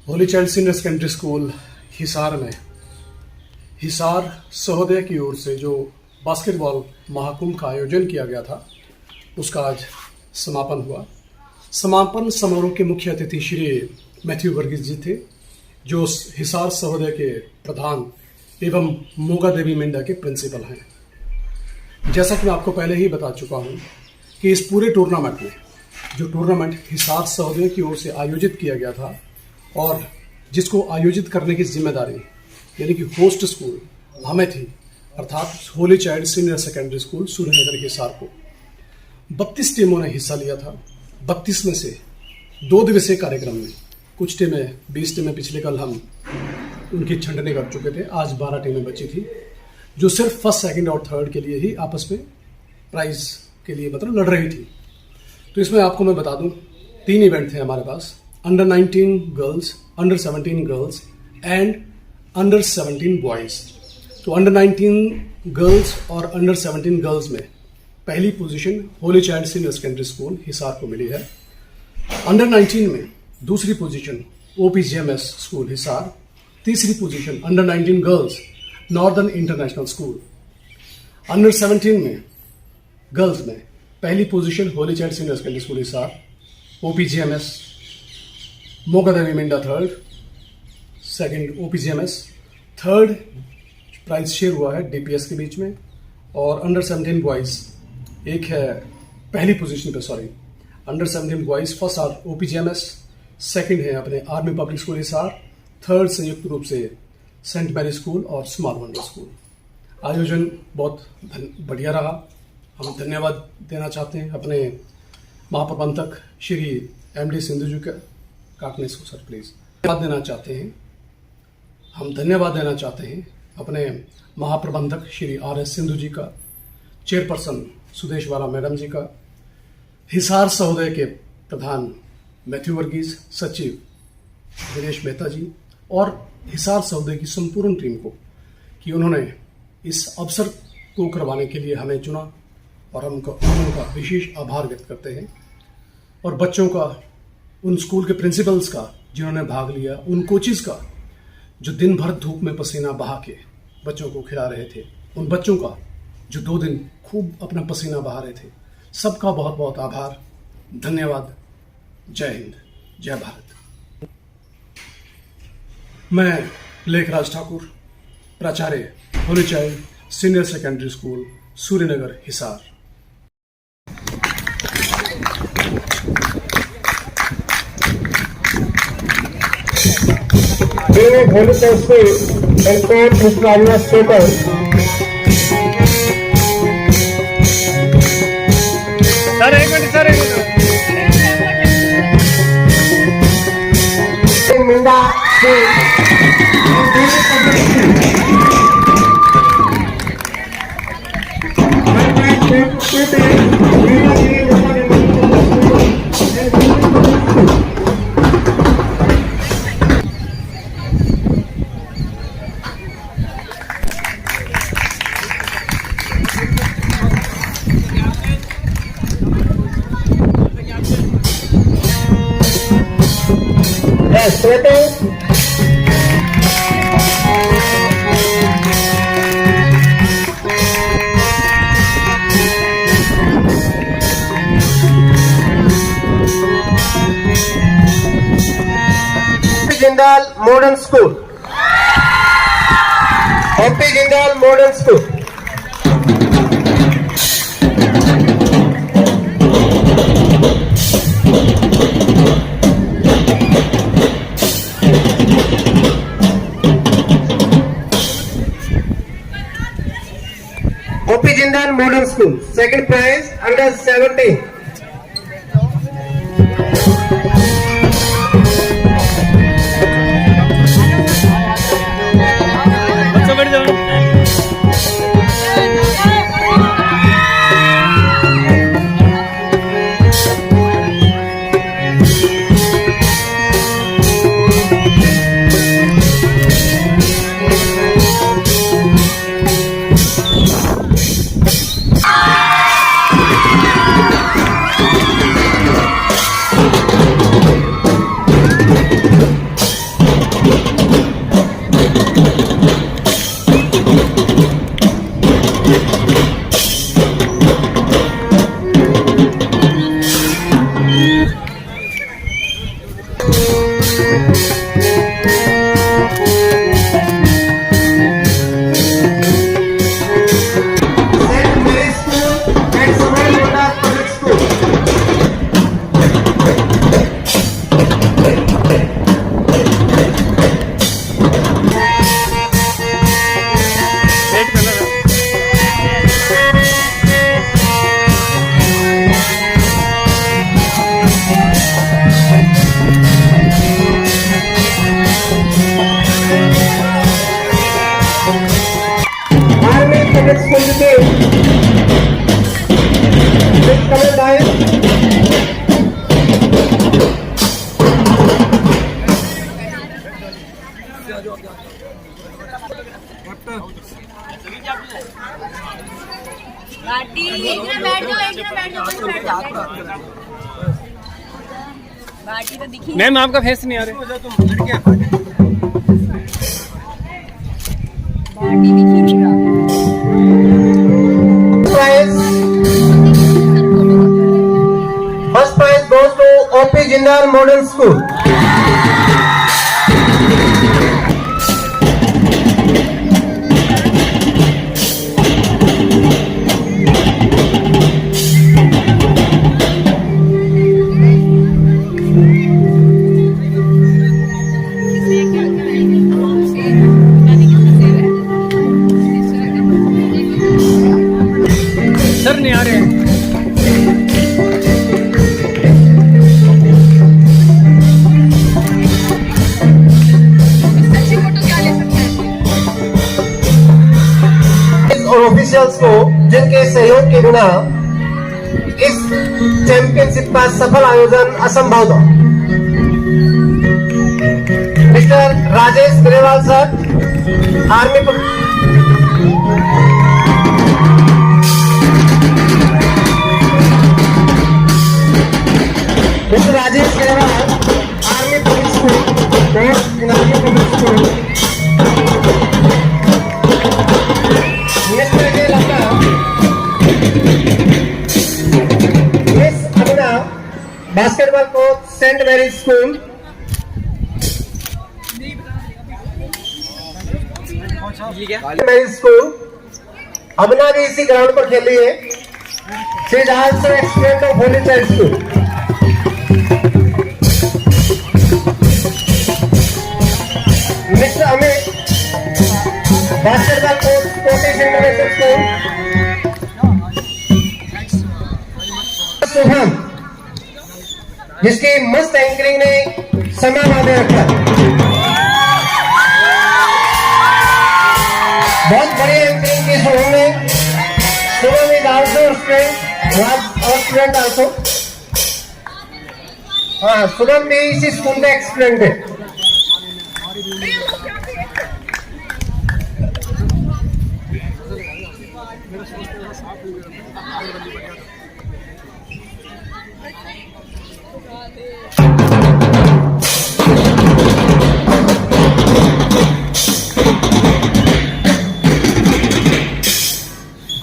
Holi child senior secondary school Hisar में हिसार सहोदय की ओर से जो बास्केटबॉल महाकुंभ का आयोजन किया गया था उसका आज समापन हुआ। समापन समारोह के मुख्य अतिथि श्री मैथ्यू वर्गीस जी थे, जो हिसार सहोदय के प्रधान एवं मोगा देवी मेंढा के प्रिंसिपल हैं। जैसा कि मैं आपको पहले ही बता चुका हूं कि इस पूरे टूर्नामेंट में जो टूर्नामेंट हिसार सहोदय की ओर से आयोजित किया गया था और जिसको आयोजित करने की जिम्मेदारी यानी कि होस्ट स्कूल हमें थी, अर्थात Holi child senior secondary school Suryanagar Hisar को 32 टीमों ने हिस्सा लिया था। 32 में से 2 दिवसीय कार्यक्रम में कुछ टीमें 20 टीमें पिछले कल हम उनकी छंटनी कर चुके थे। आज 12 टीमें बची थी जो सिर्फ फर्स्ट, सेकंड और थर्ड के लिए ही आपस में प्राइज के लिए मतलब लड़ रही थी। तो इसमें आपको मैं बता दूं 3 इवेंट थे हमारे पास, under 19 girls, under 17 girls and under 17 boys. तो अंडर 19 गर्ल्स और अंडर 17 गर्ल्स में पहली position holy child senior secondary school Hisar को मिली है। अंडर 19 में दूसरी पोजीशन OPGMS स्कूल हिसार, तीसरी position under 19 girls northern international school. Under 17 में गर्ल्स में पहली position holy child senior secondary school Hisar, OPGMS Moga Devi Mendha third, second OPGMS, third prize share हुआ है DPS के बीच में। और अंडर 17 बॉयज़ एक है पहली पोजीशन पे, sorry under 17 boys first are OPGMS, second है अपने Army public School Hisar, third संयुक्त रूप से सेंट मैरी स्कूल और स्मॉल वंडर स्कूल। आयोजन बहुत बढ़िया रहा। हम धन्यवाद देना चाहते हैं अपने महाप्रबंधक श्री MD सिंधु जी का, काटने इसको सर प्लीज, धन्यवाद देना चाहते हैं। हम धन्यवाद देना चाहते हैं अपने महाप्रबंधक श्री RS सिंधु जी का, चेयरपर्सन सुदेश वाला मैडम जी का, हिसार सहोदय के प्रधान मैथ्यू वर्गीस, सचिव दिनेश मेहता जी और हिसार सहोदय की संपूर्ण टीम को कि उन्होंने इस अवसर को करवाने के लिए हमें चुना और हम उनका विशेष आभार व्यक्त करते हैं। और बच्चों का, उन स्कूल के प्रिंसिपल्स का जिन्होंने भाग लिया, उन कोचिज का जो दिन भर धूप में पसीना बहा के बच्चों को खिला रहे थे, उन बच्चों का जो 2 दिन खूब अपना पसीना बहा रहे थे, सबका बहुत बहुत आभार, धन्यवाद। जय हिंद, जय भारत। मैं लेखराज ठाकुर, प्राचार्य Holi child senior secondary school Suryanagar Hisar. David Helicopter and Coach Mr. Agnes Paper. Sir एक minute Minda Jindal Modern School. MP Jindal Modern School. OP Jindal Modern School. Second prize under 17. Saint Mary's School and Samuel Loda Public School. Wait करना था। Army Public School Detail. Please come and by. बाटी एक जन बैठ जाओ बस बैठ जाओ बाटी तो दिखी मैम आपका फेस नहीं आ रहा। बाटी दिखी नहीं रहा Prize. First prize goes to OP Jindal Model School. Sir नहीं आ रहे। अच्छी फोटो क्या ले सकते हैं और ऑफिशियल्स को जिनके सहयोग के बिना इस चैंपियनशिप का सफल आयोजन असंभव था। Mister Rajesh Grewal sir, army mister Rajesh Grewal, army public school, army public school. Miss Ajay Lata, miss Aruna, basketball coach, saint Mary's school. Mary's school अबना भी इसी ग्राउंड पर खेली है। She is also a student of holy child school. Mister Amit, basketball coach, Kotesh international school. Shubham, जिसकी मस्त anchoring ने समय बांधे रखा। बहुत बड़ी एंकरिंग की शुभम ने। Shubham is also student, was और स्टूडेंट आल्सो। हाँ, शुभम भी इसी स्कूल का एक स्टूडेंट है।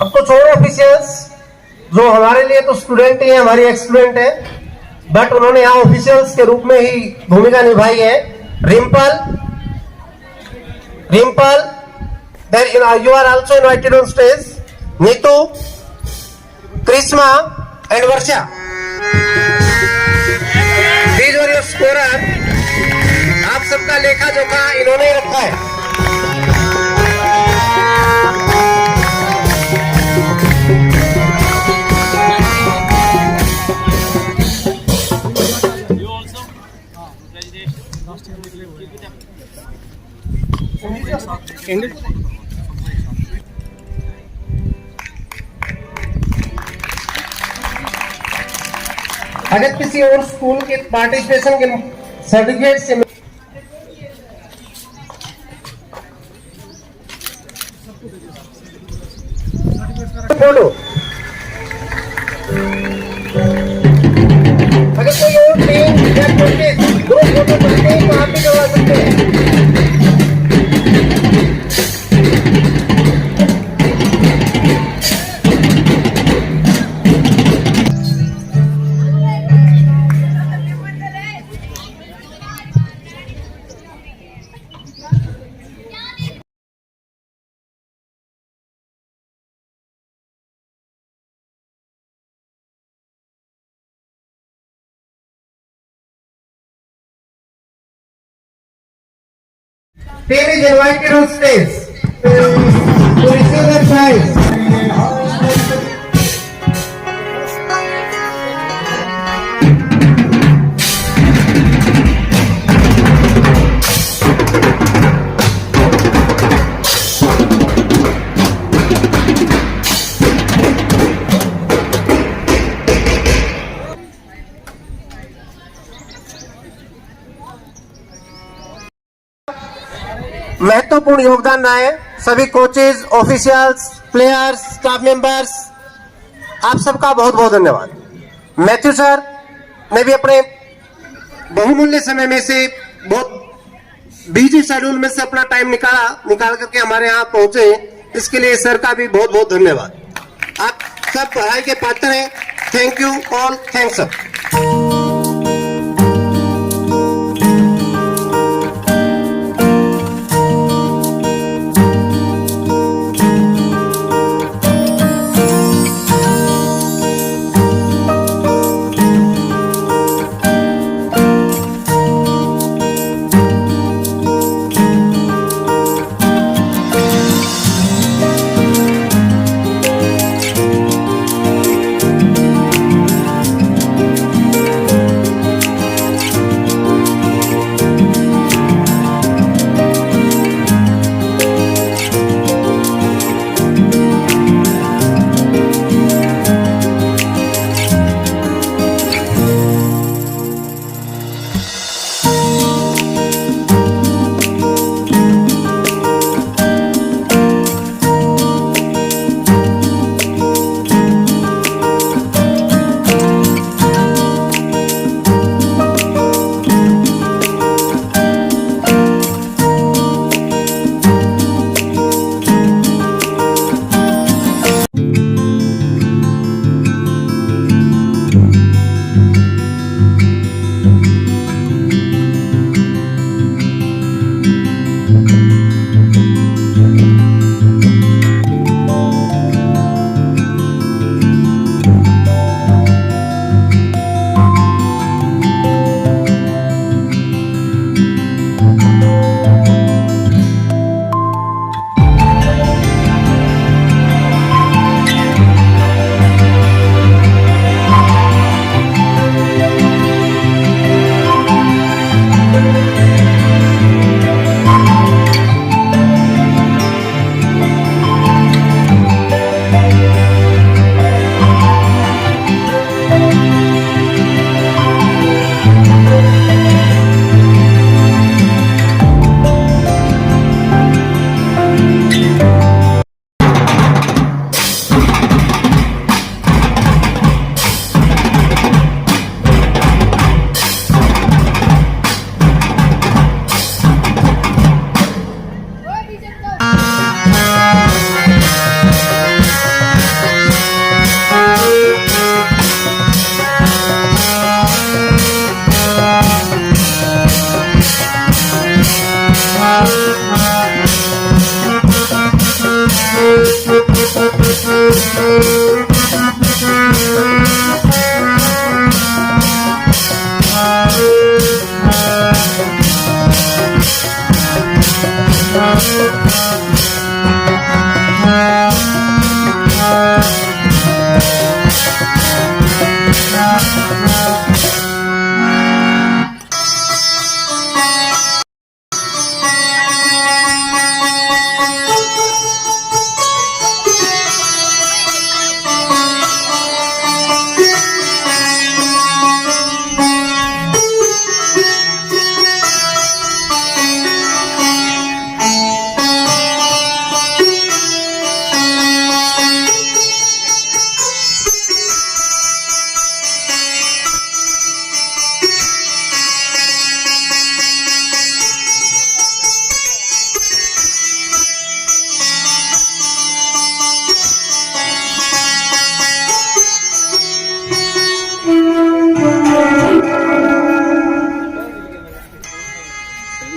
अब कुछ और ऑफिशियल्स जो हमारे लिए तो स्टूडेंट ही है, हमारी एक्स स्टूडेंट है, बट उन्होंने यहाँ ऑफिशियल्स के रूप में ही भूमिका निभाई है। Rimple, then you are also invited on stage. Neetu, कृष्मा and Varsha. These are your scorer. आप सबका लेखा जोखा इन्होंने ही रखा है। अगर किसी और स्कूल के पार्टिसिपेशन के सर्टिफिकेट से फोटो, अगर कोई और टीम या कोई दो फोटो चाहते हैं तो आप भी करवा सकते हैं। team is invited on stage to receive their prize. महत्वपूर्ण योगदान रहा है सभी coaches, officials, players, staff members, आप सबका बहुत बहुत धन्यवाद। मैथ्यू सर ने भी अपने बहुमूल्य समय में से बहुत बिजी शेड्यूल में से अपना टाइम निकाल करके हमारे यहाँ पहुंचे, इसके लिए सर का भी बहुत बहुत धन्यवाद। आप सब पढ़ाई के पात्र हैं। Thank you all, thanks sir.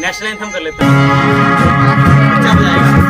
National anthem कर लेते हैं। अच्छा बजाएगा।